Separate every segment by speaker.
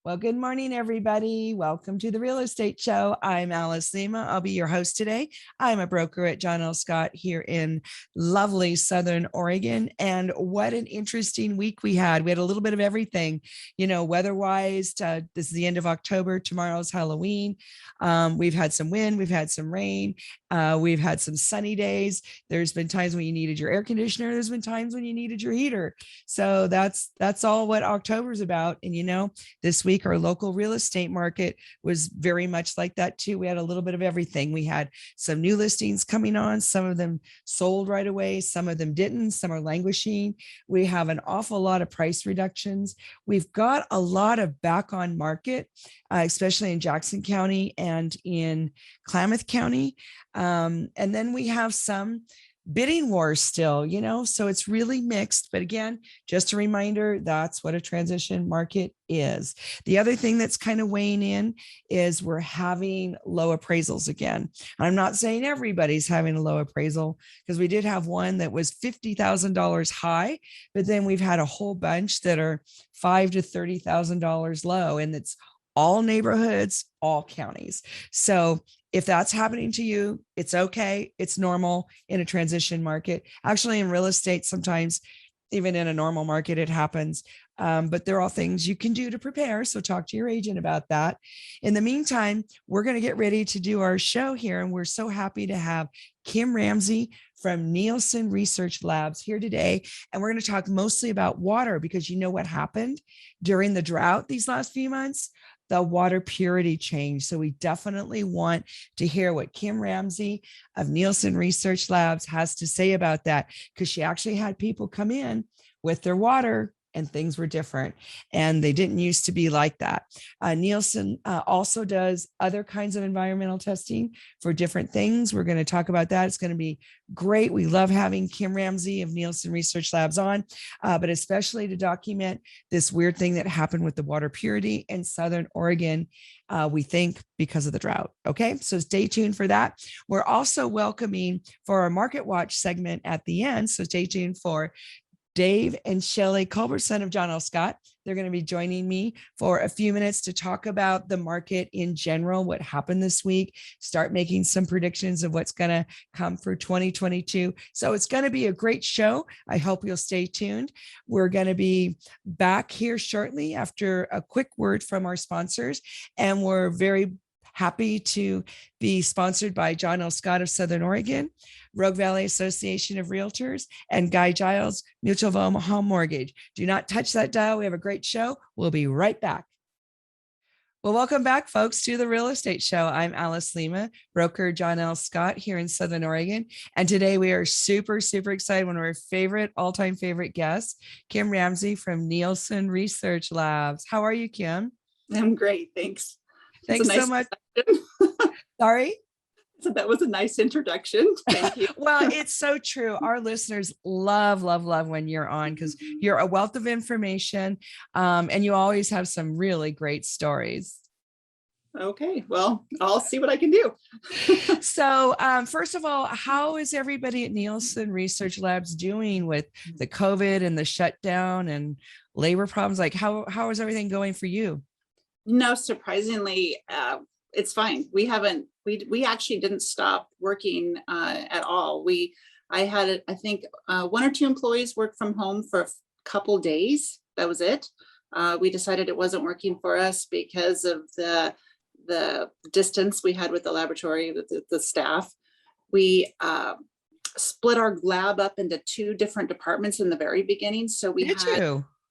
Speaker 1: Well, good morning, everybody. Welcome to the Real Estate Show. I'm Alice Lema. I'll be your host today. I'm a broker at John L. Scott here in lovely Southern Oregon. And what an interesting week we had. We had a little bit of everything, weather-wise. This is the end of October. Tomorrow's Halloween. We've had some wind. We've had some rain. We've had some sunny days. There's been times when you needed your air conditioner. There's been times when you needed your heater. So that's all what October's about. And this week our local real estate market was very much like that too. We had a little bit of everything. We had some new listings coming on. Some of them sold right away. Some of them didn't. Some are languishing. We have an awful lot of price reductions. We've got a lot of back on market, especially in Jackson County and in Klamath County. And then we have some bidding wars still, so it's really mixed. But again, just a reminder, that's what a transition market is. The other thing that's kind of weighing in is we're having low appraisals again. I'm not saying everybody's having a low appraisal, because we did have one that was $50,000 high, but then we've had a whole bunch that are $5,000 to $30,000 low, and it's all neighborhoods, all counties. So if that's happening to you, it's okay. It's normal in a transition market. Actually, in real estate, sometimes even in a normal market, it happens. But there are all things you can do to prepare. So talk to your agent about that. In the meantime, we're going to get ready to do our show here. And we're so happy to have Kim Ramsay from Neilson Research Labs here today. And we're going to talk mostly about water, because you know what happened during the drought these last few months? The water purity change. So we definitely want to hear what Kim Ramsay of Neilson Research Labs has to say about that, because she actually had people come in with their water and things were different, and they didn't used to be like that. Nielsen also does other kinds of environmental testing for different things. We're going to talk about that. It's going to be great. We love having Kim Ramsay of Neilson Research Labs on, but especially to document this weird thing that happened with the water purity in Southern Oregon, we think because of the drought. Okay, so stay tuned for that. We're also welcoming for our Market Watch segment at the end, so stay tuned for Dave and Shelly Culbertson of John L. Scott. They're going to be joining me for a few minutes to talk about the market in general, what happened this week, start making some predictions of what's going to come for 2022. So it's going to be a great show. I hope you'll stay tuned. We're going to be back here shortly after a quick word from our sponsors. And we're very happy to be sponsored by John L. Scott of Southern Oregon, Rogue Valley Association of Realtors, and Guy Giles, Mutual of Omaha Mortgage. Do not touch that dial. We have a great show. We'll be right back. Well, welcome back, folks, to the Real Estate Show. I'm Alice Lema, broker John L. Scott here in Southern Oregon. And today we are super, super excited. One of our all-time favorite guests, Kim Ramsay from Neilson Research Labs. How are you, Kim?
Speaker 2: I'm great. Thanks.
Speaker 1: Thanks so much. Sorry?
Speaker 2: So that was a nice introduction. Thank you.
Speaker 1: Well, it's so true. Our listeners love when you're on, because you're a wealth of information, and you always have some really great stories.
Speaker 2: Okay, well, I'll see what I can do.
Speaker 1: So first of all, how is everybody at Neilson Research Labs doing with the COVID and the shutdown and labor problems? Like how is everything going for you?
Speaker 2: No, surprisingly, it's fine. We actually didn't stop working at all. I had, I think, one or two employees work from home for a couple days. That was it. We decided it wasn't working for us because of the distance we had with the laboratory, with the staff. We split our lab up into two different departments in the very beginning. So we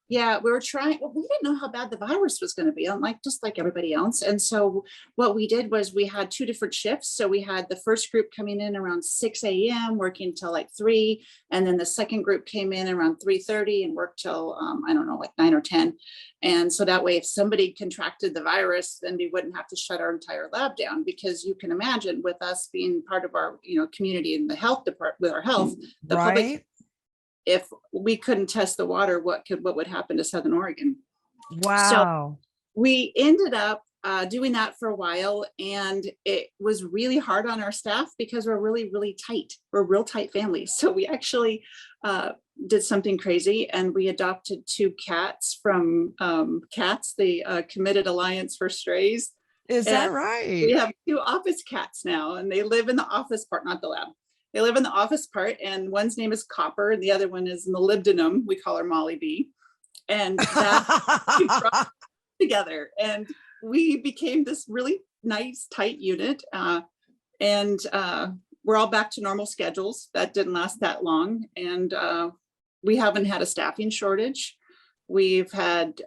Speaker 2: Yeah, we were trying, we didn't know how bad the virus was going to be, just like everybody else. And so what we did was we had two different shifts. So we had the first group coming in around 6 a.m., working till like 3. And then the second group came in around 3:30 and worked till, like 9 or 10. And so that way, if somebody contracted the virus, then we wouldn't have to shut our entire lab down, because you can imagine with us being part of our, community in the health department with our health, the public, if we couldn't test the water, what would happen to Southern Oregon?
Speaker 1: Wow.
Speaker 2: So we ended up doing that for a while, and it was really hard on our staff because we're really, really tight. We're a real tight family. So we actually did something crazy, and we adopted 2 cats from CATS, the Committed Alliance for Strays.
Speaker 1: Is
Speaker 2: And
Speaker 1: that right?
Speaker 2: we have 2 office cats now, and they live in the office part, not the lab. They live in the office part, and one's name is Copper, and the other one is molybdenum. We call her Molly B. And that we brought together, and we became this really nice, tight unit. And we're all back to normal schedules. That didn't last that long. And we haven't had a staffing shortage. We've had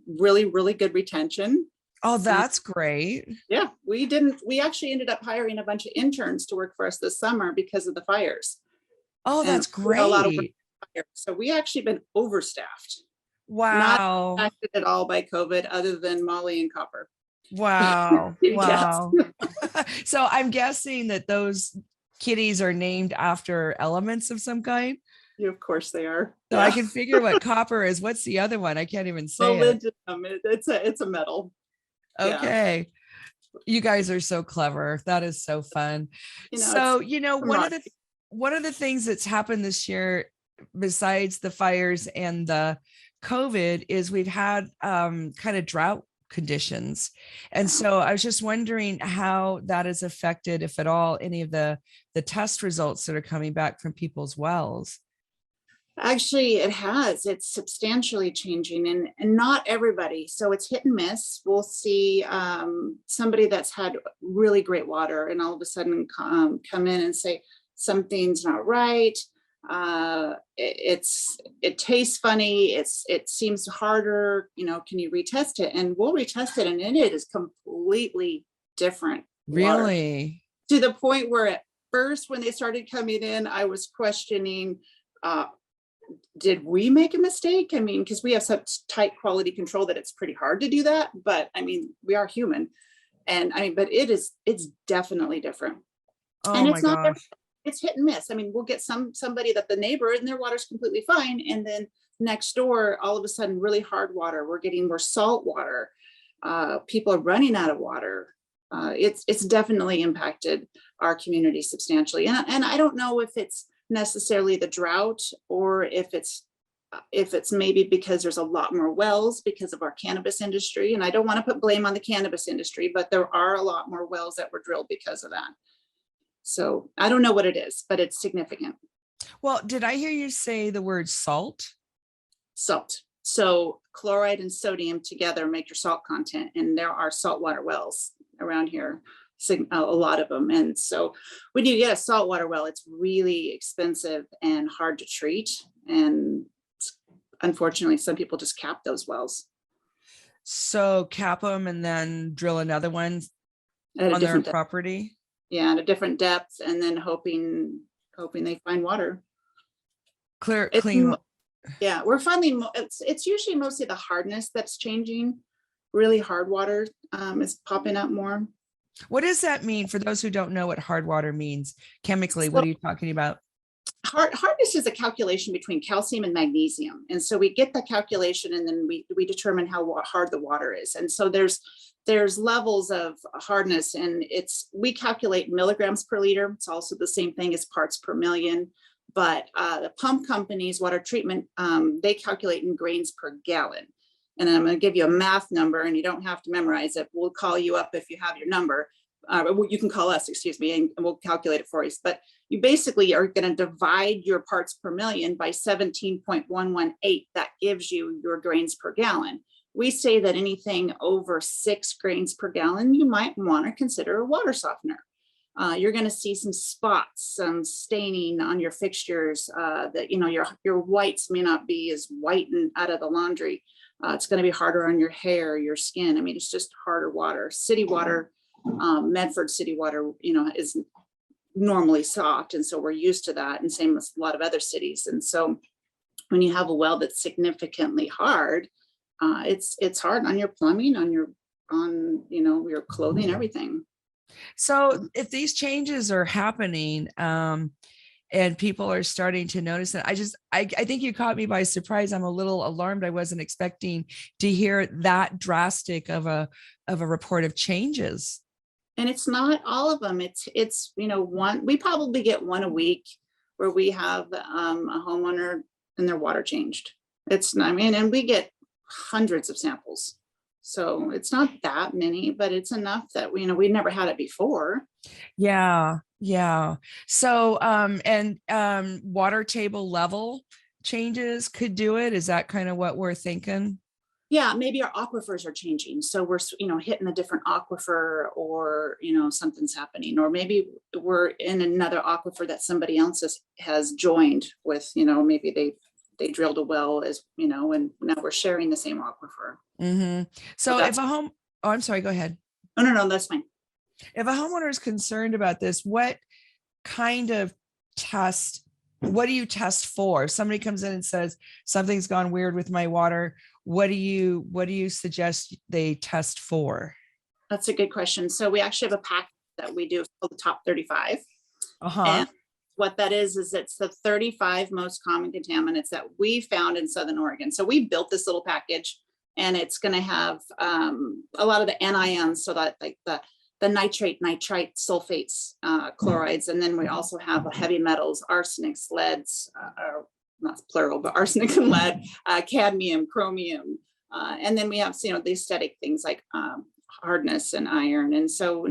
Speaker 2: really, really good retention.
Speaker 1: Oh, that's great.
Speaker 2: Yeah, we actually ended up hiring a bunch of interns to work for us this summer because of the fires.
Speaker 1: Oh, that's great.
Speaker 2: A lot of work. So we actually been overstaffed.
Speaker 1: Wow.
Speaker 2: Not affected at all by COVID, other than Molly and Copper.
Speaker 1: Wow.
Speaker 2: Yes.
Speaker 1: Wow. So I'm guessing that those kitties are named after elements of some kind.
Speaker 2: Yeah, of course they are.
Speaker 1: So I can figure what copper is. What's the other one? I can't even say it.
Speaker 2: It's a metal.
Speaker 1: Okay. Yeah. You guys are so clever. That is so fun. One of the things that's happened this year, besides the fires and the COVID, is we've had kind of drought conditions. And so I was just wondering how that has affected, if at all, any of the test results that are coming back from people's wells.
Speaker 2: Actually, it has. It's substantially changing, and not everybody. So it's hit and miss. We'll see somebody that's had really great water and all of a sudden come in and say something's not right. It tastes funny. It seems harder. Can you retest it? And we'll retest it, and it is completely different.
Speaker 1: Really?
Speaker 2: Water. To the point where at first, when they started coming in, I was questioning, did we make a mistake? I mean, because we have such tight quality control that it's pretty hard to do that. But I mean, we are human. And I mean, but it's definitely different.
Speaker 1: Oh,
Speaker 2: and it's
Speaker 1: my
Speaker 2: not,
Speaker 1: gosh.
Speaker 2: It's hit and miss. I mean, we'll get somebody that the neighbor and their water's completely fine. And then next door, all of a sudden, really hard water. We're getting more salt water. People are running out of water. It's definitely impacted our community substantially. And I don't know if it's necessarily the drought, or if it's maybe because there's a lot more wells because of our cannabis industry. And I don't want to put blame on the cannabis industry, but there are a lot more wells that were drilled because of that. So I don't know what it is, but it's significant.
Speaker 1: Well, did I hear you say the word salt?
Speaker 2: Salt. So chloride and sodium together make your salt content. And there are saltwater wells around here, a lot of them. And so when you get a saltwater well, it's really expensive and hard to treat. And unfortunately, some people just cap those wells.
Speaker 1: So cap them and then drill another one
Speaker 2: at
Speaker 1: on their property.
Speaker 2: Yeah, at a different depth, and then hoping they find water.
Speaker 1: Clean.
Speaker 2: Yeah, we're finding it's usually mostly the hardness that's changing. Really hard water is popping up more.
Speaker 1: What does that mean for those who don't know what hard water means chemically? What are you talking about?
Speaker 2: Hardness is a calculation between calcium and magnesium. And so we get the calculation, and then we determine how hard the water is. And so there's levels of hardness, and we calculate milligrams per liter. It's also the same thing as parts per million. But the pump companies, water treatment, they calculate in grains per gallon. And I'm going to give you a math number, and you don't have to memorize it. We'll call you up if you have your number. You can call us, excuse me, and we'll calculate it for you. But you basically are going to divide your parts per million by 17.118. That gives you your grains per gallon. We say that anything over 6 grains per gallon, you might want to consider a water softener. You're going to see some spots, some staining on your fixtures, that your whites may not be as white and out of the laundry. It's going to be harder on your hair, your skin. I mean, it's just harder water. City water, Medford city water, is normally soft. And so we're used to that, and same as a lot of other cities. And so when you have a well that's significantly hard, it's hard on your plumbing, on your clothing, everything.
Speaker 1: So if these changes are happening, and and people are starting to notice it. I think you caught me by surprise. I'm a little alarmed. I wasn't expecting to hear that drastic of a report of changes.
Speaker 2: And it's not all of them. It's we probably get one a week where we have a homeowner and their water changed. It's not, I mean, and we get hundreds of samples. So it's not that many, but it's enough that we never had it before.
Speaker 1: Yeah. Yeah. So water table level changes could do it. Is that kind of what we're thinking?
Speaker 2: Yeah, maybe our aquifers are changing. So we're, hitting a different aquifer, or, something's happening, or maybe we're in another aquifer that somebody else has joined with, maybe they drilled a well, and now we're sharing the same aquifer.
Speaker 1: Mm-hmm. So if oh, I'm sorry, go ahead.
Speaker 2: No, that's fine.
Speaker 1: If a homeowner is concerned about this, what kind of what do you test for? If somebody comes in and says something's gone weird with my water, what do you suggest they test for?
Speaker 2: That's a good question. So we actually have a pack that we do called the top 35. And what that is it's the 35 most common contaminants that we found in Southern Oregon. So we built this little package, and it's going to have a lot of the anions, so that like the nitrate, sulfates, chlorides. And then we also have heavy metals, arsenics, leads, not plural, but arsenic and lead, cadmium, chromium. And then we have, the aesthetic things like hardness and iron, and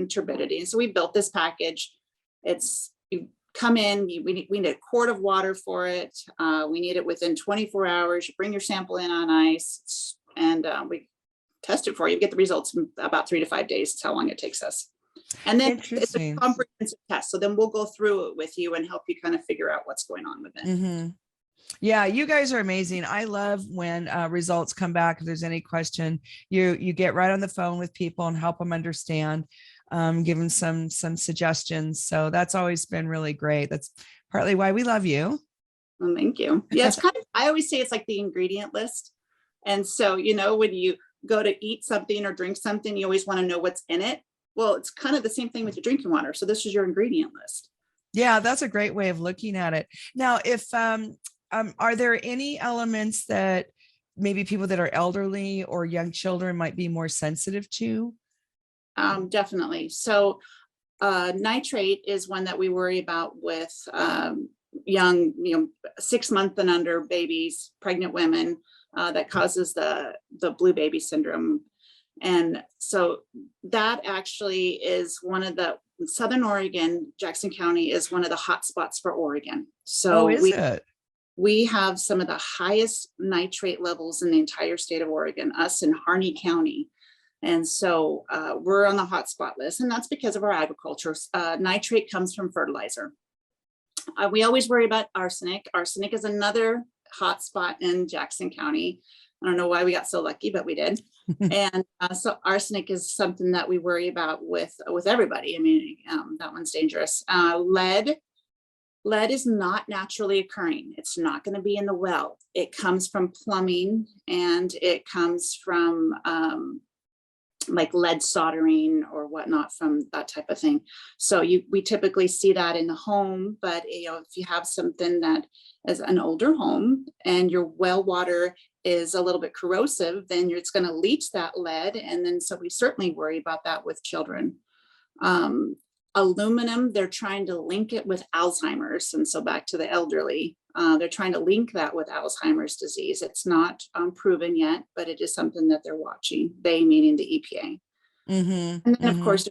Speaker 2: turbidity. And so we built this package. You come in, we need a quart of water for it. We need it within 24 hours. You bring your sample in on ice, and we test it for you. Get the results in about 3 to 5 days. That's how long it takes us. And then it's a comprehensive test. So then we'll go through it with you and help you kind of figure out what's going on with it.
Speaker 1: Mm-hmm. Yeah, you guys are amazing. I love when results come back. If there's any question, you get right on the phone with people and help them understand, give them some suggestions. So that's always been really great. That's partly why we love you.
Speaker 2: Well, thank you. Yeah, it's I always say it's like the ingredient list. And so, when you go to eat something or drink something, you always want to know what's in it. Well, it's kind of the same thing with your drinking water. So this is your ingredient list.
Speaker 1: Yeah, that's a great way of looking at it. Now, if are there any elements that maybe people that are elderly or young children might be more sensitive to?
Speaker 2: Definitely. So nitrate is one that we worry about with young, 6 month and under babies, pregnant women, that causes the blue baby syndrome. And so that actually is one of the Southern Oregon, Jackson County is one of the hot spots for Oregon. So we have some of the highest nitrate levels in the entire state of Oregon, us in Harney County. And so we're on the hotspot list, and that's because of our agriculture. Nitrate comes from fertilizer. We always worry about arsenic. Arsenic is another hotspot in Jackson County. I don't know why we got so lucky, but we did. And so arsenic is something that we worry about with everybody. I mean, that one's dangerous. Lead is not naturally occurring. It's not going to be in the well. It comes from plumbing, and it comes from like lead soldering or whatnot, from that type of thing. So we typically see that in the home, but if you have something that is an older home and your well water is a little bit corrosive, then it's going to leach that lead. And then, so we certainly worry about that with children. Aluminum, they're trying to link it with Alzheimer's. And so back to the elderly, they're trying to link that with Alzheimer's disease. It's not proven yet, but it is something that they're watching, they meaning the EPA. Mm-hmm. And then of course,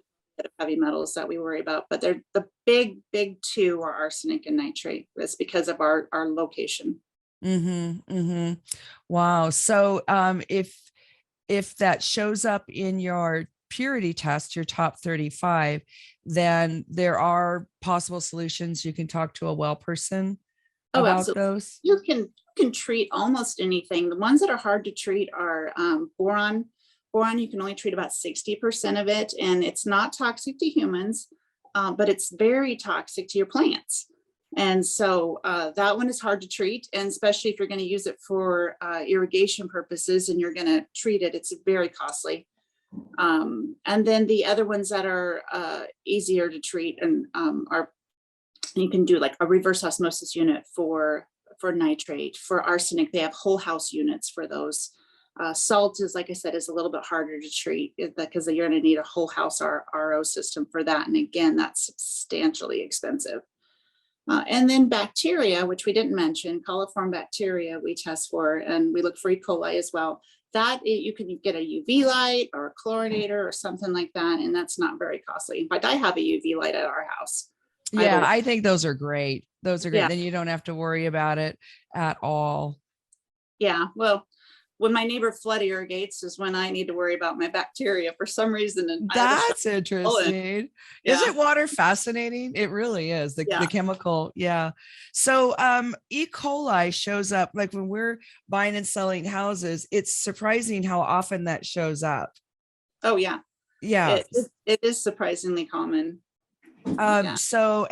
Speaker 2: heavy metals that we worry about, but they're the big two are arsenic and nitrate. It's because of our location.
Speaker 1: Mm-hmm, mm-hmm. Wow. So if that shows up in your purity test, your top 35, then there are possible solutions. You can talk to a well person about absolutely. Those.
Speaker 2: You can treat almost anything. The ones that are hard to treat are boron. Boron, you can only treat about 60% of it, and it's not toxic to humans, but it's very toxic to your plants. And so that one is hard to treat, and especially if you're going to use it for irrigation purposes and you're going to treat it, it's very costly. And then the other ones that are easier to treat and are You can do like a reverse osmosis unit for nitrate. For arsenic, they have whole house units for those. Salt is, like I said, is a little bit harder to treat because you're going to need a whole house RO system for that. And again, that's substantially expensive. And then bacteria, which we didn't mention, coliform bacteria we test for, and we look for E. coli as well. That you can get a UV light or a chlorinator or something like that, and that's not very costly. In fact, I have a UV light at our house.
Speaker 1: Yeah, I think those are great. Those are great.
Speaker 2: Yeah.
Speaker 1: Then you don't have to worry about it at all.
Speaker 2: Yeah, well, when my neighbor flood irrigates is when I need to worry about my bacteria for some reason. And
Speaker 1: that's interesting.
Speaker 2: Yeah.
Speaker 1: Isn't water fascinating? It really is. The chemical. Yeah. So E. coli shows up like when we're buying and selling houses. It's surprising how often that shows up.
Speaker 2: Oh, yeah.
Speaker 1: Yeah.
Speaker 2: It is surprisingly common.
Speaker 1: So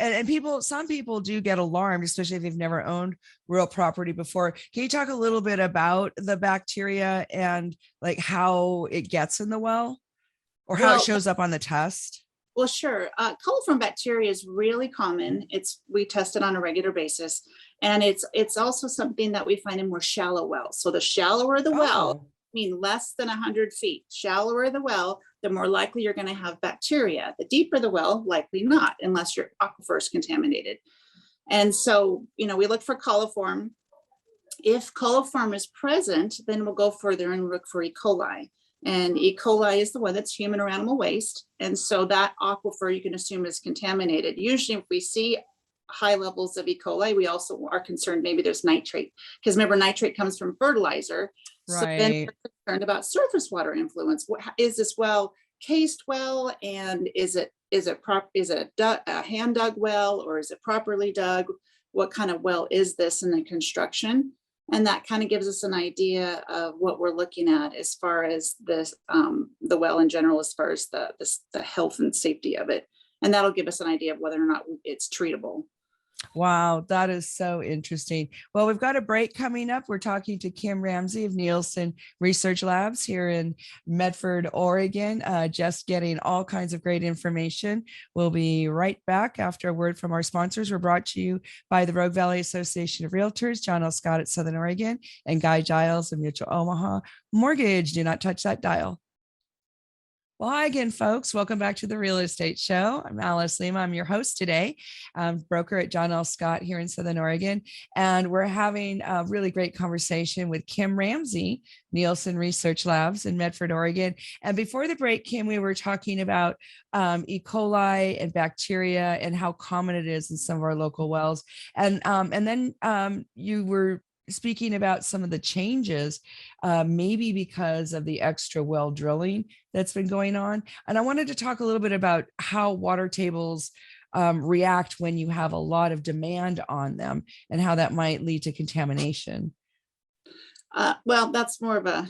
Speaker 1: some people do get alarmed, especially if they've never owned real property before. Can you talk a little bit about the bacteria and like how it gets in the well or how it shows up on the test?
Speaker 2: Well, sure. Coliform bacteria is really common. We test it on a regular basis, and it's also something that we find in more shallow wells. So the shallower the well, less than 100 feet, shallower the well, the more likely you're going to have bacteria. The deeper the well, likely not, unless your aquifer is contaminated. And so, we look for coliform. If coliform is present, then we'll go further and look for E. coli. And E. coli is the one that's human or animal waste. And so that aquifer you can assume is contaminated. Usually if we see high levels of E. coli, we also are concerned maybe there's nitrate, because remember, nitrate comes from fertilizer.
Speaker 1: Right.
Speaker 2: So then we're concerned about surface water influence. Is this well cased well, and is it a hand dug well, or is it properly dug? What kind of well is this in the construction? And that kind of gives us an idea of what we're looking at as far as this, the well in general, as far as the health and safety of it. And that'll give us an idea of whether or not it's treatable.
Speaker 1: Wow, that is so interesting. Well, we've got a break coming up. We're talking to Kim Ramsay of Neilson Research Labs here in Medford, Oregon, just getting all kinds of great information. We'll be right back after a word from our sponsors. We're brought to you by the Rogue Valley Association of Realtors, John L. Scott at Southern Oregon, and Guy Giles of Mutual Omaha Mortgage. Do not touch that dial. Well, hi again, folks. Welcome back to the Real Estate Show. I'm Alice Lema. I'm your host today. I'm broker at John L. Scott here in Southern Oregon. And we're having a really great conversation with Kim Ramsay, Neilson Research Labs in Medford, Oregon. And before the break, Kim, we were talking about E. coli and bacteria and how common it is in some of our local wells. And then you were speaking about some of the changes, maybe because of the extra well drilling that's been going on. And I wanted to talk a little bit about how water tables react when you have a lot of demand on them and how that might lead to contamination.
Speaker 2: Well, that's more of a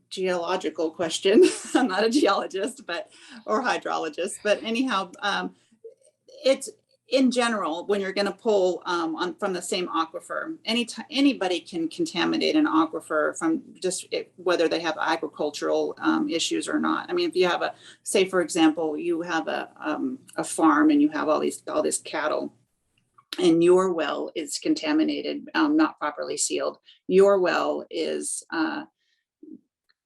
Speaker 2: geological question. I'm not a geologist, or hydrologist, but anyhow, it's in general, when you're going to pull from the same aquifer, anybody can contaminate an aquifer from just whether they have agricultural issues or not. I mean, if you have say for example, you have a farm and you have all this cattle, and your well is contaminated, not properly sealed. Your well is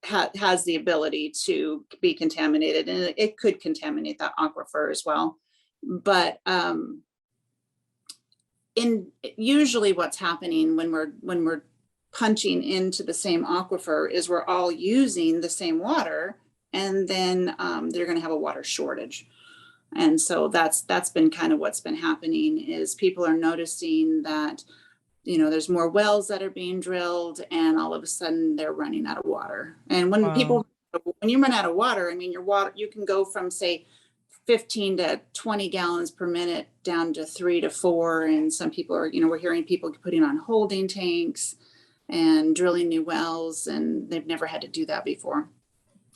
Speaker 2: has the ability to be contaminated, and it could contaminate that aquifer as well. But usually what's happening when we're punching into the same aquifer is we're all using the same water, and then they're going to have a water shortage. And so that's been kind of what's been happening, is people are noticing that there's more wells that are being drilled, and all of a sudden they're running out of water. And when you run out of water, I mean, your water, you can go from say 15 to 20 gallons per minute down to 3 to 4. And some people are, we're hearing people putting on holding tanks and drilling new wells, and they've never had to do that before.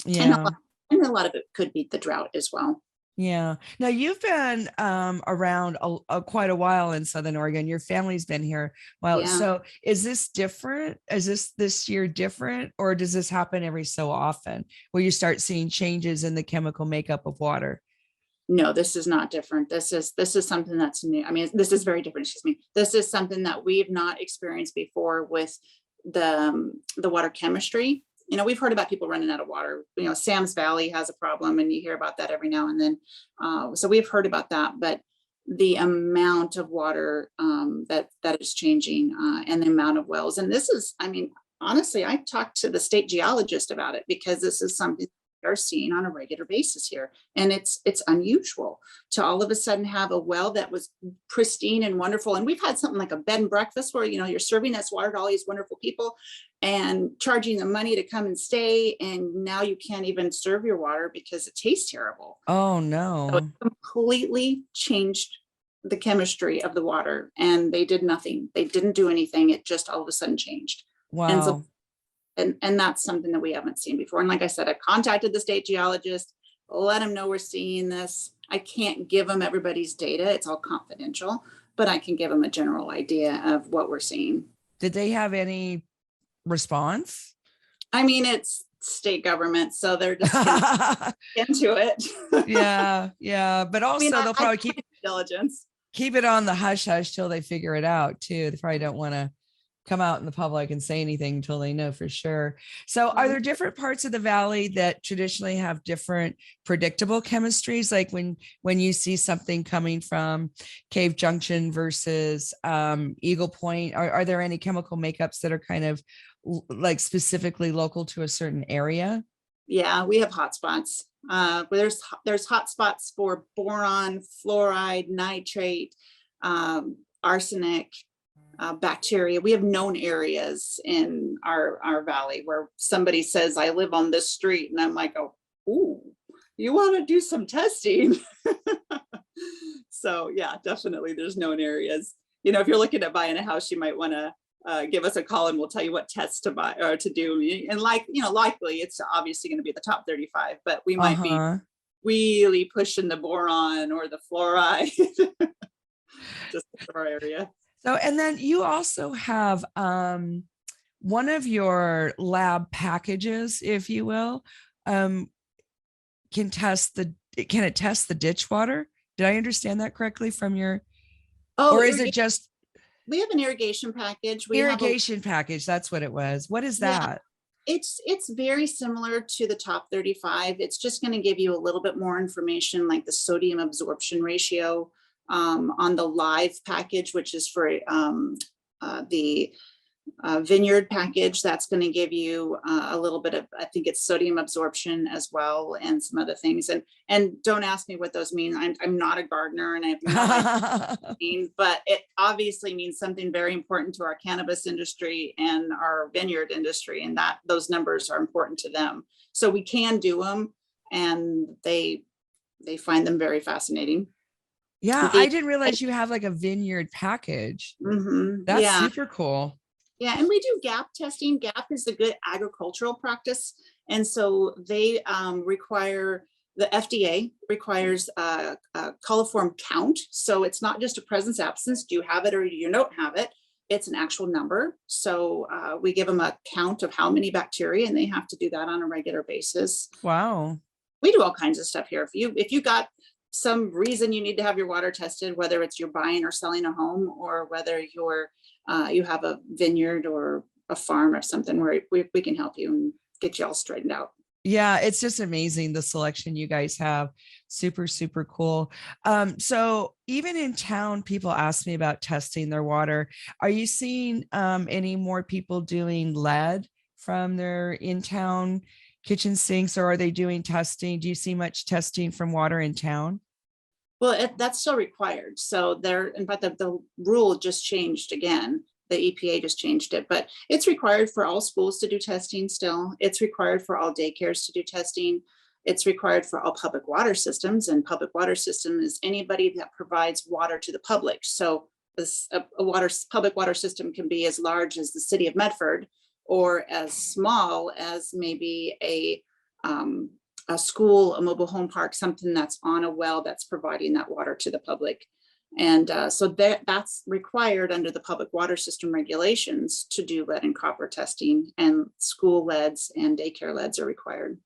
Speaker 1: Yeah.
Speaker 2: And a lot of it could be the drought as well.
Speaker 1: Yeah. Now you've been around quite a while in Southern Oregon. Your family's been here. Well, yeah. So is this different? Is this year different, or does this happen every so often where you start seeing changes in the chemical makeup of water?
Speaker 2: No, this is not different. This is something that's new. I mean, this is very different, excuse me. This is something that we've not experienced before with the water chemistry. You know, we've heard about people running out of water. You know, Sam's Valley has a problem, and you hear about that every now and then. So we've heard about that, but the amount of water that is changing, and the amount of wells. And this is, I mean, honestly, I talked to the state geologist about it, because this is something are seeing on a regular basis here. And it's unusual to all of a sudden have a well that was pristine and wonderful. And we've had something like a bed and breakfast where, you know, you're serving this water to all these wonderful people and charging them money to come and stay. And now you can't even serve your water because it tastes terrible.
Speaker 1: Oh no.
Speaker 2: So it completely changed the chemistry of the water, and they did nothing. They didn't do anything. It just all of a sudden changed.
Speaker 1: Wow.
Speaker 2: And so and that's something that we haven't seen before. And like I said, I contacted the state geologist, let him know we're seeing this. I can't give him everybody's data. It's all confidential, but I can give him a general idea of what we're seeing.
Speaker 1: Did they have any response?
Speaker 2: I mean, it's state government, so they're just into it.
Speaker 1: Yeah. But also, I mean, they'll probably keep diligence. Keep it on the hush hush till they figure it out too. They probably don't want to come out in the public and say anything until they know for sure. So are there different parts of the valley that traditionally have different predictable chemistries? Like when you see something coming from Cave Junction versus Eagle Point, are there any chemical makeups that are kind of like specifically local to a certain area?
Speaker 2: Yeah, we have hotspots. There's hotspots for boron, fluoride, nitrate, arsenic, bacteria. We have known areas in our valley where somebody says, I live on this street, and I'm like, oh, ooh, you want to do some testing? So yeah, definitely there's known areas. You know, if you're looking at buying a house, you might want to give us a call, and we'll tell you what tests to buy or to do. And likely it's obviously going to be the top 35, but we might be really pushing the boron or the fluoride just for our area.
Speaker 1: So, and then you also have one of your lab packages, if you will, can it test the ditch water? Did I understand that correctly from your, or is it just?
Speaker 2: We have an irrigation package.
Speaker 1: Package, that's what it was. What is that?
Speaker 2: Yeah, it's very similar to the top 35. It's just going to give you a little bit more information, like the sodium absorption ratio, on the live package, which is for the vineyard package. That's going to give you a little bit of, I think it's sodium absorption as well, and some other things. And don't ask me what those mean. I'm not a gardener, and I have no idea what they mean, but it obviously means something very important to our cannabis industry and our vineyard industry, and that those numbers are important to them. So we can do them, and they find them very fascinating.
Speaker 1: Yeah, I didn't realize you have like a vineyard package. That's super cool.
Speaker 2: Yeah, and we do GAP testing. GAP is the good agricultural practice. And so they require, the FDA requires a coliform count. So it's not just a presence absence. Do you have it or you don't have it? It's an actual number. So we give them a count of how many bacteria, and they have to do that on a regular basis.
Speaker 1: Wow.
Speaker 2: We do all kinds of stuff here. If you got some reason you need to have your water tested, whether it's you're buying or selling a home, or whether you're you have a vineyard or a farm or something, where we can help you and get you all straightened out.
Speaker 1: Yeah, it's just amazing the selection you guys have. Super, super cool. So even in town, people ask me about testing their water. Are you seeing any more people doing lead from their in-town kitchen sinks, or are they doing testing? Do you see much testing from water in town?
Speaker 2: Well, that's still required. So in fact, the rule just changed again. The EPA just changed it, but it's required for all schools to do testing still. It's required for all daycares to do testing. It's required for all public water systems, and public water system is anybody that provides water to the public. So public water system can be as large as the city of Medford, or as small as maybe a school, a mobile home park, something that's on a well that's providing that water to the public. And so that's required under the public water system regulations to do lead and copper testing, and school leads and daycare leads are required.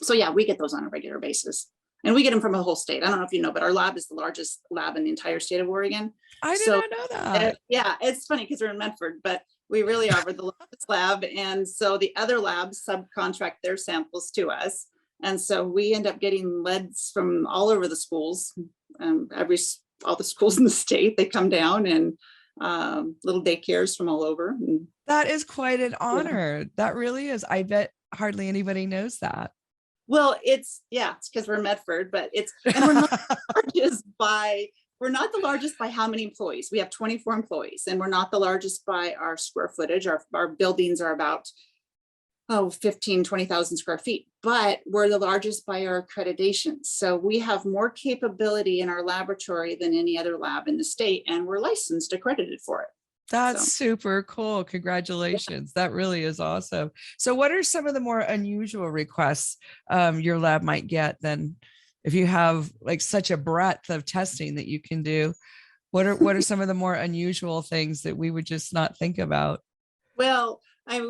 Speaker 2: So yeah, we get those on a regular basis. And we get them from the whole state. I don't know if you know, but our lab is the largest lab in the entire state of Oregon.
Speaker 1: I did
Speaker 2: So
Speaker 1: not know that.
Speaker 2: yeah, it's funny because we're in Medford, but we really are. We're the largest lab. And so the other labs subcontract their samples to us. And so we end up getting leads from all over the schools, all the schools in the state. They come down, and little daycares from all over. And,
Speaker 1: That is quite an honor. That really is. I bet hardly anybody knows that.
Speaker 2: well, it's because we're Medford, but and we're not we're not the largest by how many employees. We have 24 employees, and we're not the largest by our square footage. Our buildings are about 20,000 square feet, but we're the largest by our accreditation. So we have more capability in our laboratory than any other lab in the state, and we're licensed, accredited for it.
Speaker 1: That's super cool. Congratulations. That really is awesome. So what are some of the more unusual requests your lab might get then, if you have like such a breadth of testing that you can do? What are some of the more unusual things that we would just not think about?
Speaker 2: Well,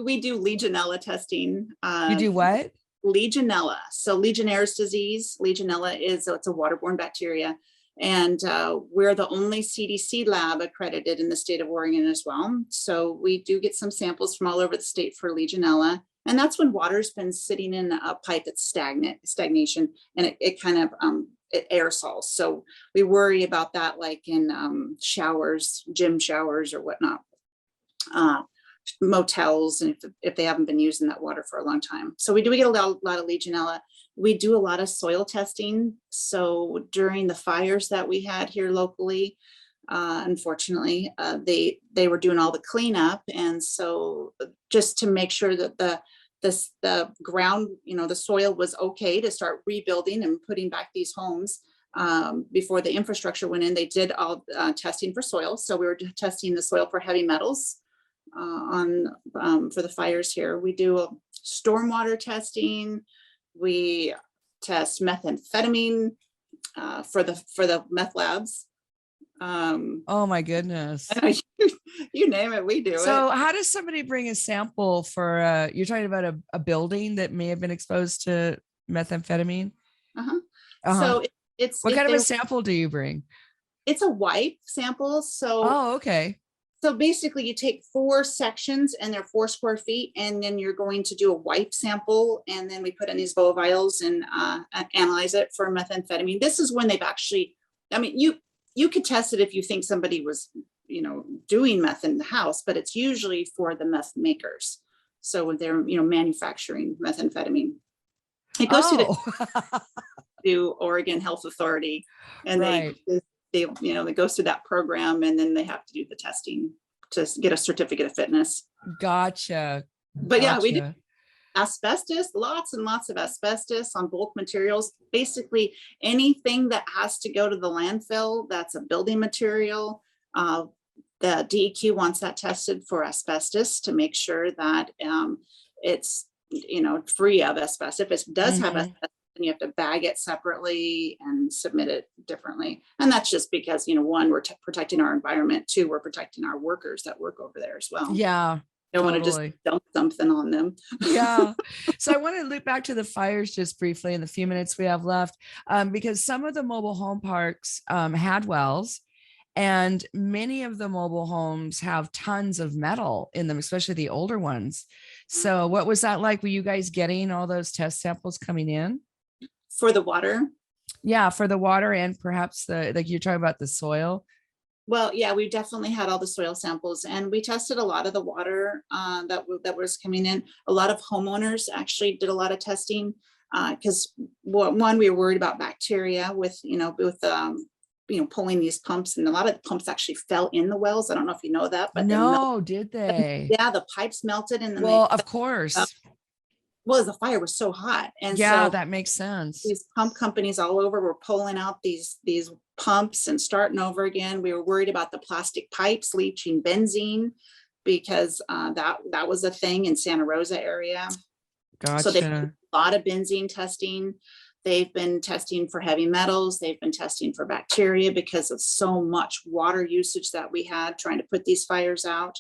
Speaker 2: we do Legionella testing.
Speaker 1: You do what?
Speaker 2: Legionella. So Legionnaire's disease. Legionella it's a waterborne bacteria. And we're the only CDC lab accredited in the state of Oregon as well. So we do get some samples from all over the state for Legionella. And that's when water's been sitting in a pipe that's stagnation, and it kind of it aerosols. So we worry about that, like in showers, gym showers or whatnot. Motels, and if they haven't been using that water for a long time. So we get a lot of Legionella. We do a lot of soil testing. So during the fires that we had here locally, unfortunately, they were doing all the cleanup, and so just to make sure that the ground, the soil was okay to start rebuilding and putting back these homes. Before the infrastructure went in, they did all testing for soil. So we were testing the soil for heavy metals for the fires here. We do stormwater testing. We test methamphetamine for the meth labs.
Speaker 1: Oh my goodness.
Speaker 2: You name it, we do it.
Speaker 1: So how does somebody bring a sample for, you're talking about a building that may have been exposed to methamphetamine?
Speaker 2: So it's
Speaker 1: what kind of a sample do you bring?
Speaker 2: It's a wipe sample. So
Speaker 1: okay.
Speaker 2: So basically you take 4 sections, and they're 4 square feet, and then you're going to do a wipe sample, and then we put in these vials and analyze it for methamphetamine. This is when they've actually, you could test it if you think somebody was, doing meth in the house, but it's usually for the meth makers. So when they're, manufacturing methamphetamine, it goes to Oregon Health Authority, and it goes through that program, and then they have to do the testing to get a certificate of fitness.
Speaker 1: Gotcha.
Speaker 2: But yeah, we do asbestos, lots and lots of asbestos on bulk materials. Basically anything that has to go to the landfill, that's a building material. The DEQ wants that tested for asbestos to make sure that it's, free of asbestos. If it does have asbestos, and you have to bag it separately and submit it differently. And that's just because, 1, we're protecting our environment. 2, we're protecting our workers that work over there as well.
Speaker 1: Yeah.
Speaker 2: Don't want to just dump something on them.
Speaker 1: Yeah. So I want to loop back to the fires just briefly in the few minutes we have left, because some of the mobile home parks had wells, and many of the mobile homes have tons of metal in them, especially the older ones. So what was that like? Were you guys getting all those test samples coming in?
Speaker 2: For the water?
Speaker 1: Yeah, for the water, and perhaps like you're talking about the soil.
Speaker 2: Well, yeah, we definitely had all the soil samples, and we tested a lot of the water that was coming in. A lot of homeowners actually did a lot of testing because one, we were worried about bacteria with pulling these pumps, and a lot of the pumps actually fell in the wells. I don't know if you know that, but
Speaker 1: did they?
Speaker 2: Yeah, the pipes melted, and then
Speaker 1: of course.
Speaker 2: Well, the fire was so hot, and
Speaker 1: so that makes sense.
Speaker 2: These pump companies all over were pulling out these pumps and starting over again. We were worried about the plastic pipes leaching benzene, because that was a thing in Santa Rosa area.
Speaker 1: Gotcha.
Speaker 2: So they did a lot of benzene testing. They've been testing for heavy metals. They've been testing for bacteria because of so much water usage that we had trying to put these fires out.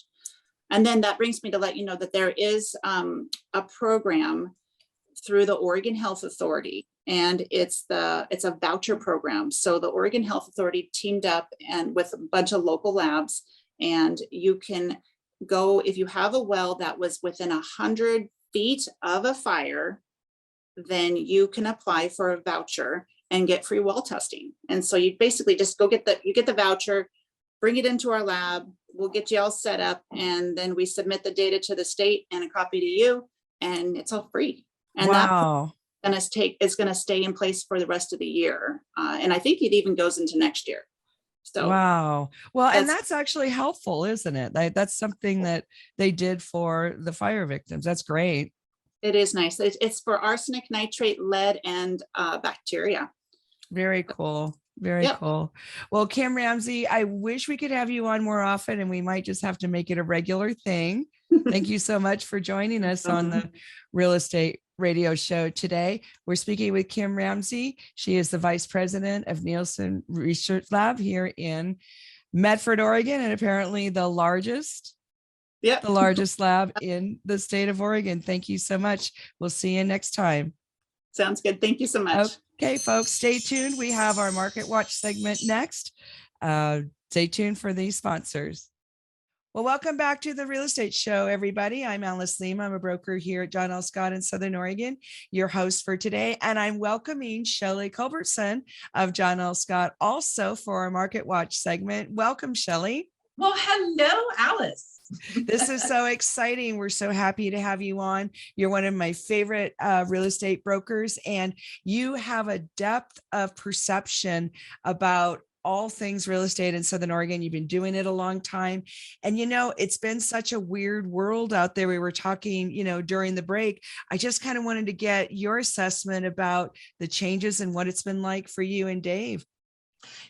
Speaker 2: And then that brings me to let you know that there is a program through the Oregon Health Authority, and it's a voucher program. So the Oregon Health Authority teamed up and with a bunch of local labs, and you can go if you have a well that was within 100 feet of a fire, then you can apply for a voucher and get free well testing. And so you basically just go get the voucher, bring it into our lab, we'll get you all set up, and then we submit the data to the state and a copy to you, and it's all free. And
Speaker 1: Wow.
Speaker 2: it's going to stay in place for the rest of the year. And I think it even goes into next year. So
Speaker 1: Wow. Well, and that's actually helpful, isn't it? That's something that they did for the fire victims. That's great.
Speaker 2: it is nice. It's for arsenic, nitrate, lead, and bacteria.
Speaker 1: Very cool. Very
Speaker 2: Yep.
Speaker 1: cool. Well, Kim Ramsay, I wish we could have you on more often, and we might just have to make it a regular thing. Thank you so much for joining us on the Real Estate Radio Show today. We're speaking with Kim Ramsay. She is the Vice President of Neilson Research Lab here in Medford, Oregon, and apparently the largest lab in the state of Oregon. Thank you so much. We'll see you next time.
Speaker 2: Sounds good. Thank you so much.
Speaker 1: Okay, folks, stay tuned. We have our Market Watch segment next. Stay tuned for these sponsors. Well, welcome back to the Real Estate Show, everybody. I'm Alice Lema. I'm a broker here at John L. Scott in Southern Oregon, your host for today. And I'm welcoming Shelly Culbertson of John L. Scott also for our Market Watch segment. Welcome, Shelly.
Speaker 3: Well, hello, Alice.
Speaker 1: This is so exciting. We're so happy to have you on. You're one of my favorite real estate brokers, and you have a depth of perception about all things real estate in Southern Oregon. You've been doing it a long time. And, it's been such a weird world out there. We were talking, during the break. I just kind of wanted to get your assessment about the changes and what it's been like for you and Dave.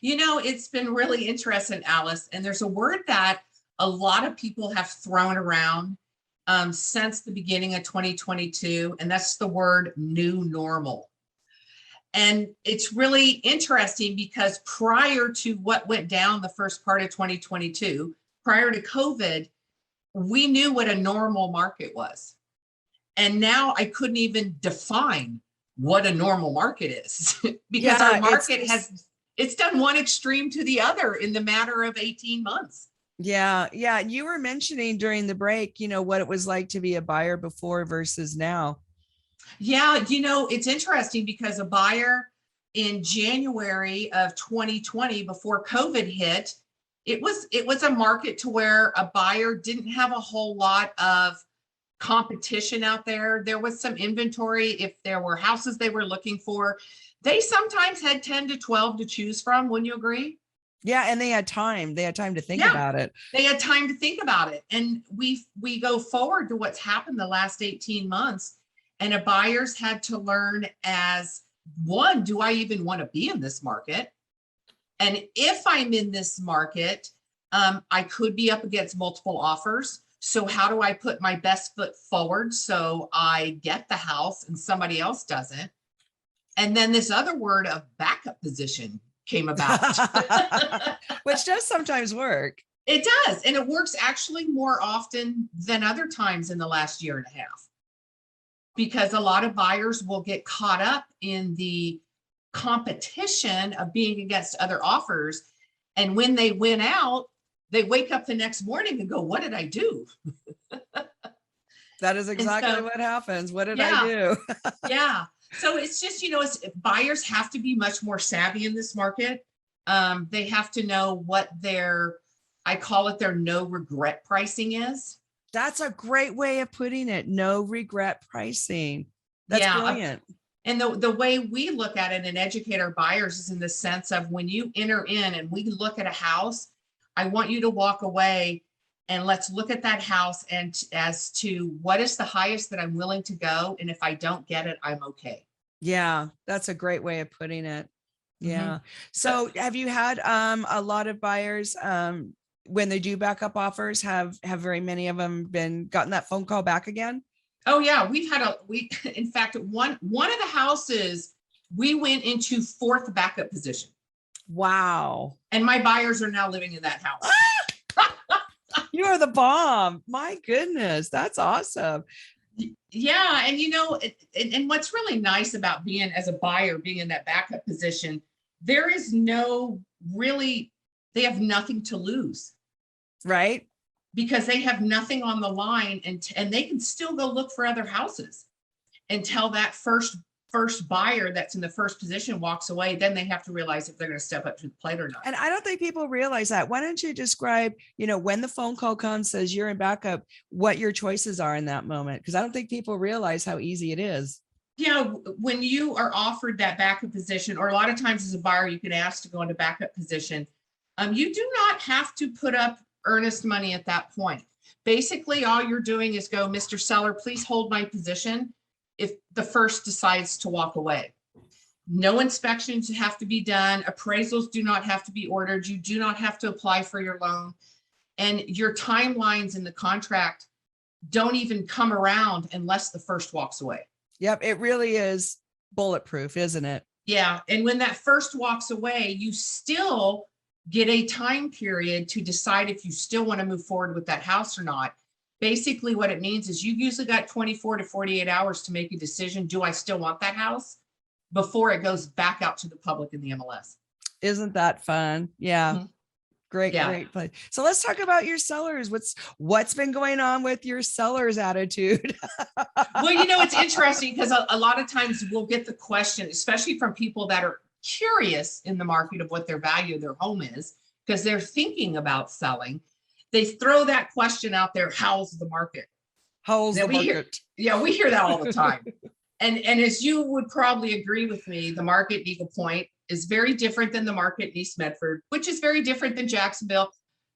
Speaker 3: It's been really interesting, Alice. And there's a word that a lot of people have thrown around since the beginning of 2022, and that's the word new normal. And it's really interesting because prior to what went down the first part of 2022, prior to COVID, we knew what a normal market was. And now I couldn't even define what a normal market is because our market it's done one extreme to the other in the matter of 18 months.
Speaker 1: Yeah. You were mentioning during the break, what it was like to be a buyer before versus now.
Speaker 3: Yeah. It's interesting because a buyer in January of 2020, before COVID hit, it was a market to where a buyer didn't have a whole lot of competition out there. There was some inventory. If there were houses they were looking for, they sometimes had 10 to 12 to choose from. Wouldn't you agree?
Speaker 1: Yeah. And they had time. They had time to think about it.
Speaker 3: They had time to think about it. And we go forward to what's happened the last 18 months. And a buyer's had to learn as one, do I even want to be in this market? And if I'm in this market, I could be up against multiple offers. So how do I put my best foot forward so I get the house and somebody else doesn't? And then this other word of backup position came about.
Speaker 1: Which does sometimes work.
Speaker 3: It does. And it works actually more often than other times in the last year and a half. Because a lot of buyers will get caught up in the competition of being against other offers. And when they win out, they wake up the next morning and go, what did I do?
Speaker 1: That is exactly what happens. What did I do?
Speaker 3: Yeah. So it's just, buyers have to be much more savvy in this market. They have to know what I call it their no regret pricing is.
Speaker 1: That's a great way of putting it. No regret pricing. That's brilliant.
Speaker 3: And the way we look at it and educate our buyers is in the sense of when you enter in and we look at a house, I want you to walk away and let's look at that house and as to what is the highest that I'm willing to go. And if I don't get it, I'm okay. Yeah.
Speaker 1: That's a great way of putting it. Yeah.
Speaker 3: Mm-hmm.
Speaker 1: So have you had a lot of buyers when they do backup offers, have very many of them gotten that phone call back again?
Speaker 3: Oh yeah. In fact, one of the houses, we went into 4th backup position.
Speaker 1: Wow.
Speaker 3: And my buyers are now living in that house.
Speaker 1: You are the bomb. My goodness. That's awesome.
Speaker 3: Yeah, and and what's really nice about being as a buyer, being in that backup position, there is no really, they have nothing to lose
Speaker 1: Right?
Speaker 3: because they have nothing on the line, and they can still go look for other houses until that first buyer that's in the first position walks away. Then they have to realize if they're going to step up to the plate or not.
Speaker 1: And I don't think people realize that. Why don't you describe, when the phone call comes, says you're in backup, what your choices are in that moment? Because I don't think people realize how easy it is.
Speaker 3: Yeah, when you are offered that backup position, or a lot of times as a buyer, you can ask to go into backup position. You do not have to put up earnest money at that point. Basically, all you're doing is go, Mr. Seller, please hold my position if the first decides to walk away. No inspections have to be done. Appraisals do not have to be ordered. You do not have to apply for your loan. And your timelines in the contract don't even come around unless the first walks away.
Speaker 1: Yep. It really is bulletproof, isn't it?
Speaker 3: Yeah. And when that first walks away, you still get a time period to decide if you still want to move forward with that house or not. Basically, what it means is you usually got 24 to 48 hours to make a decision. Do I still want that house? Before it goes back out to the public in the MLS.
Speaker 1: Isn't that fun? Yeah.
Speaker 3: Mm-hmm.
Speaker 1: Great,
Speaker 3: Yeah.
Speaker 1: great play. So let's talk about your sellers. What's been going on with your sellers' attitude?
Speaker 3: Well, it's interesting because a lot of times we'll get the question, especially from people that are curious in the market of what their value of their home is, because they're thinking about selling. They throw that question out there, how's the market?
Speaker 1: How's the market?
Speaker 3: We hear that all the time. And as you would probably agree with me, the market in Eagle Point is very different than the market in East Medford, which is very different than Jacksonville.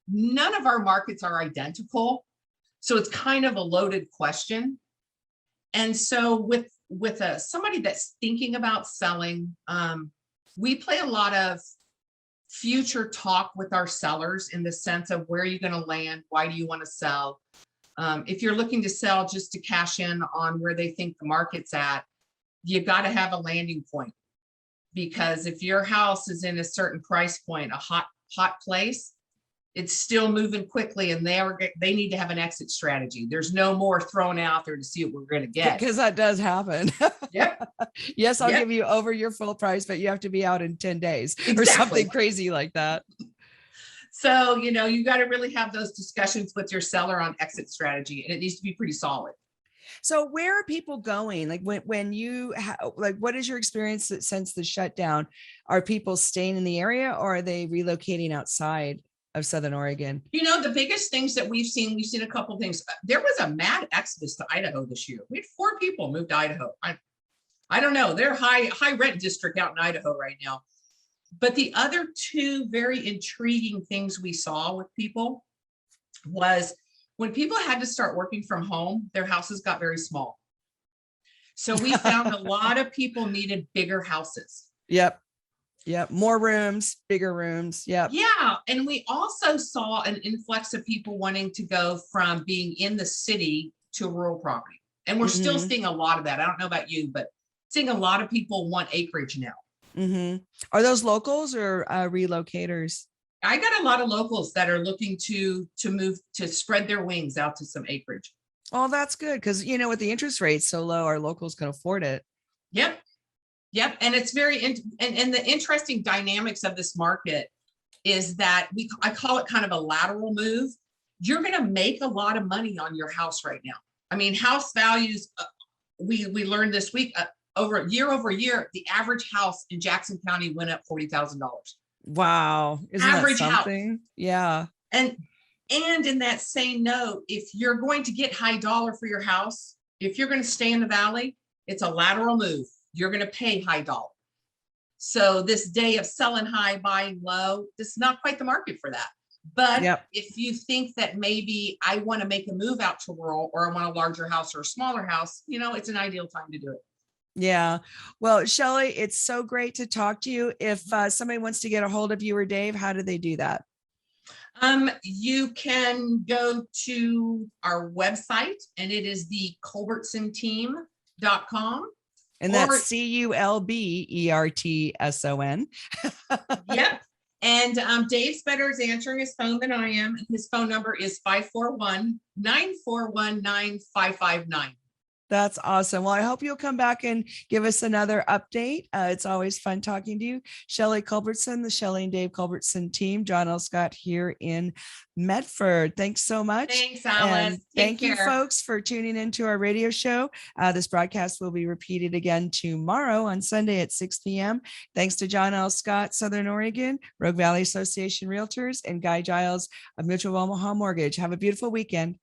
Speaker 3: None of our markets are identical. So it's kind of a loaded question. And so with somebody that's thinking about selling, we play a lot of future talk with our sellers in the sense of where are you going to land? Why do you want to sell? If you're looking to sell just to cash in on where they think the market's at, you got to have a landing point. Because if your house is in a certain price point, a hot place, it's still moving quickly, and they need to have an exit strategy. There's no more thrown out there to see what we're going to get.
Speaker 1: Because that does happen.
Speaker 3: Yep.
Speaker 1: Yes, I'll give you over your full price, but you have to be out in 10 days or something crazy like that.
Speaker 3: So, you got to really have those discussions with your seller on exit strategy, and it needs to be pretty solid.
Speaker 1: So where are people going? Like when you what is your experience since the shutdown? Are people staying in the area, or are they relocating outside of Southern Oregon?
Speaker 3: The biggest things that we've seen a couple of things. There was a mad exodus to Idaho this year. We had 4 people move to Idaho. I don't know. They're high rent district out in Idaho right now. But the other 2 very intriguing things we saw with people was when people had to start working from home, their houses got very small. So we found a lot of people needed bigger houses.
Speaker 1: Yep. More rooms, bigger rooms. Yep.
Speaker 3: Yeah. And we also saw an influx of people wanting to go from being in the city to rural property. And we're still seeing a lot of that. I don't know about you, but seeing a lot of people want acreage now.
Speaker 1: Mm-hmm. Are those locals or relocators?
Speaker 3: I got a lot of locals that are looking to move, to spread their wings out to some acreage.
Speaker 1: Oh, that's good. Because, with the interest rates so low, our locals can afford it.
Speaker 3: Yep. And it's and the interesting dynamics of this market is that I call it kind of a lateral move. You're going to make a lot of money on your house right now. I mean, house values, we learned this week, over year, the average house in Jackson County went up $40,000.
Speaker 1: Wow. Isn't
Speaker 3: average
Speaker 1: that something? House. Yeah.
Speaker 3: And in that same note, if you're going to get high dollar for your house, if you're going to stay in the valley, it's a lateral move. You're going to pay high dollar. So this day of selling high, buying low, this is not quite the market for that. But if you think that maybe I want to make a move out to rural, or I want a larger house or a smaller house, it's an ideal time to do it.
Speaker 1: Yeah. Well, Shelly, it's so great to talk to you. If somebody wants to get a hold of you or Dave, how do they do that?
Speaker 3: You can go to our website, and it is the culbertsonteam.com.
Speaker 1: And that's CULBERTSON.
Speaker 3: Yep. And Dave's better is answering his phone than I am. His phone number is 541-941-9559.
Speaker 1: That's awesome. Well, I hope you'll come back and give us another update. It's always fun talking to you. Shelly Culbertson, the Shelly and Dave Culbertson team, John L. Scott here in Medford. Thanks so much.
Speaker 3: Thanks,
Speaker 1: And
Speaker 3: Alice.
Speaker 1: thank you,
Speaker 3: care.
Speaker 1: folks, for tuning into our radio show. This broadcast will be repeated again tomorrow on Sunday at 6 p.m. Thanks to John L. Scott, Southern Oregon, Rogue Valley Association Realtors, and Guy Giles of Mutual of Omaha Mortgage. Have a beautiful weekend.